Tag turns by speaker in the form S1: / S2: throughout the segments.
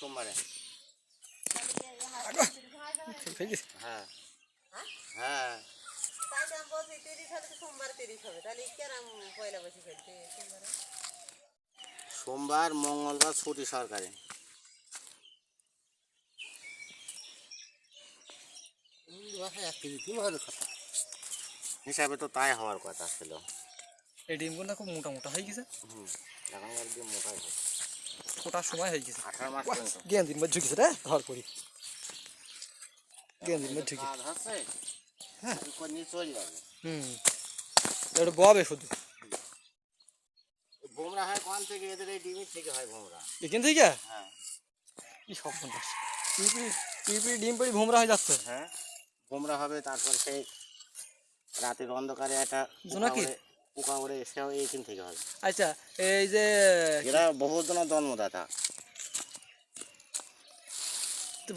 S1: সোমবারে। হ্যাঁ হ্যাঁ সোমবার মঙ্গলবার ছুটি সরকারি হিসাবে তো তাই হওয়ার কথা ছিল।
S2: এই ডিমগুলো খুব মোটা মোটা হয়ে গেছে।
S1: এখনকার দিয়ে মোটাই হয়।
S2: ফোটার সময় হয়ে গেছে।
S1: 18 মাস পর্যন্ত
S2: গেন্দির মধ্যে ঝুঁকেছে রে ধর করি। গেন্দির মধ্যে ঝুঁকি।
S1: কাজ হচ্ছে হ্যাঁ নিয়ে চলে যাবে।
S2: এটা ববে শুধু
S1: ভোমরা হয় কোন থেকে? এদের এই ডিমের থেকে হয় ভোমরা।
S2: এখান থেকে?
S1: হ্যাঁ
S2: কি সব বন্ধু পিঁপড়ি ডিম পড়ি ভোমরা হয়ে যাচ্ছে।
S1: হ্যাঁ ভোমরা হবে। তারপর সেই রাতের অন্ধকারে একটা পোকা ওড়ে সেও এইখান থেকে হবে।
S2: আচ্ছা এই যে
S1: এরা বহুত জনের জন্মদাতা।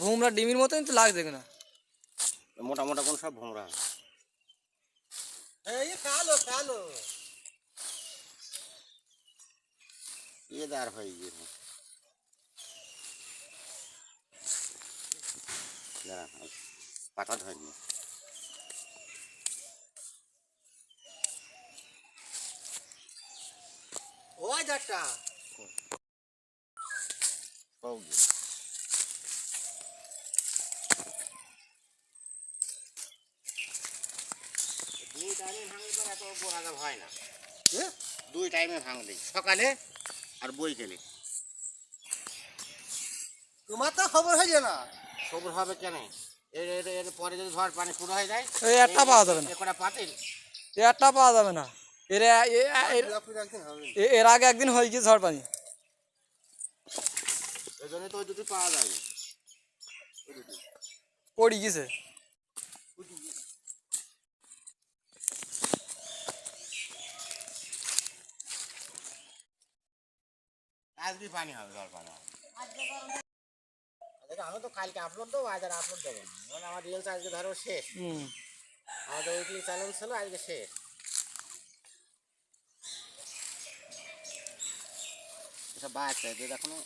S2: ভোমরা ডিমের মতোই তো লাগছে না?
S1: মোটা মোটা কোন সব ভোমরা হবে।
S2: এই কালো কালো
S1: দাঁড় হয়ে গিয়েছে। পাকা ধরেনি।
S2: ওই যাটা
S1: দুই টাইমে ভাঙলে পর এত বোঝা হয় না। দুই টাইমে ভাঙলে সকালে আর বৈকালে।
S2: তোমার তো খবর হয়ে যায় না।
S1: খবর হবে কেন? এর পরে যদি ঝড় পানি শুরু হয়ে যায়
S2: এই একটা পাওয়া যাবে না।
S1: একটা পাতিল
S2: একটা পাওয়া যাবে না। এর আগে একদিন হয়ে গেছে ঝড় পানি।
S1: এই জন্য তো ওই দুটি পাওয়া যায় না।
S2: পড়ি গেছে।
S1: আজকে পানি হবে, ঝড় পানি হবে। আমি তো কালকে আপলোড দেবো, আজ আর আপলোড দেবো না। কারণ আমার রিলস আজকে ধরো শেষ। আমাদের উইকলি চ্যালেঞ্জ ছিল, আজকে শেষ। এসব বাচ্চা এদের এখনো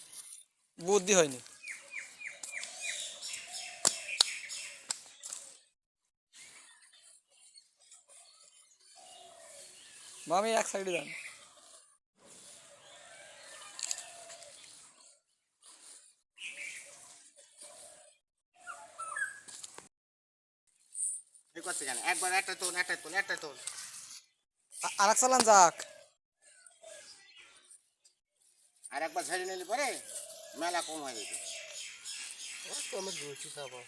S2: বুদ্ধি হয়নি। মামি এক সাইডে যান।
S1: করতে জানে। একবার একটা তোল, একটা তোল, একটা তোল।
S2: আর এক চালান যাক।
S1: আর একবার ঝেড়ে নিলে পরে মেলা কম হয়ে যেত।
S2: আমি ঘুরছি খাবো।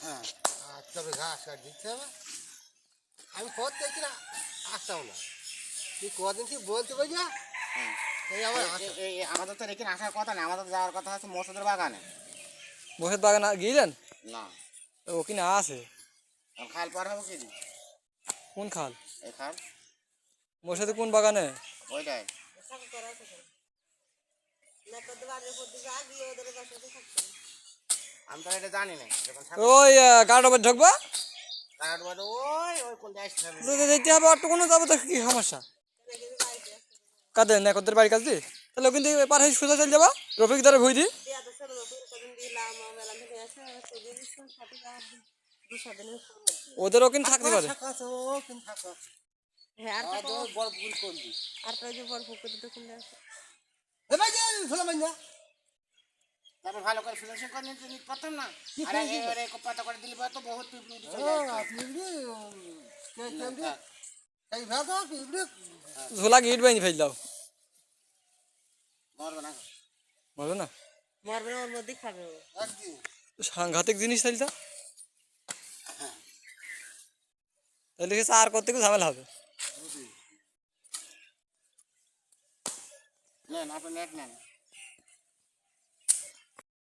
S1: হ্যাঁ
S2: তবে ঘাস কাট দিতে হবে। আমি কত দেখি না আসতাম না। তুই কদিন কি বলতে পারি না?
S1: আমাদের তো এখানে আসার কথা না। আমাদের যাওয়ার কথা আছে মসুদের বাগানে।
S2: মসুদ বাগানে গিয়েছেন?
S1: না
S2: ওখানে আছে।
S1: খাল পার হবো কি?
S2: কোন খাল?
S1: এই খাল।
S2: মসুদের কোন বাগানে?
S1: ওইটাই। আমি তো এটা জানি না।
S2: ওই গাড়ি ওপর ঢুকবো। যেতে হবে অটো কোনো যাবো তো কি সমস্যা? কাদের না কদের বাড়ির কাছে তাহলে ওখান থেকে পার হয়ে সোজা চলে যাবো। রফিক দ্বারা ভুই দি ওদের ওখানে থাকতে পারে।
S1: তারপর ভালো করে ফিনিশিং করে নিতে পারতাম না। আর এবারে পাতা করে দিলে তো বহুত
S2: ঝোলা গিট বাইনি ফেল দাও।
S1: মরবে না।
S2: মরবে না?
S3: মরবে না, ওর মধ্যেই খাবে।
S2: সাংঘাতিক জিনিস তাইলে তাহলে আর করতে ঝামেলা হবে।
S1: নেন আপনি নেট নেন।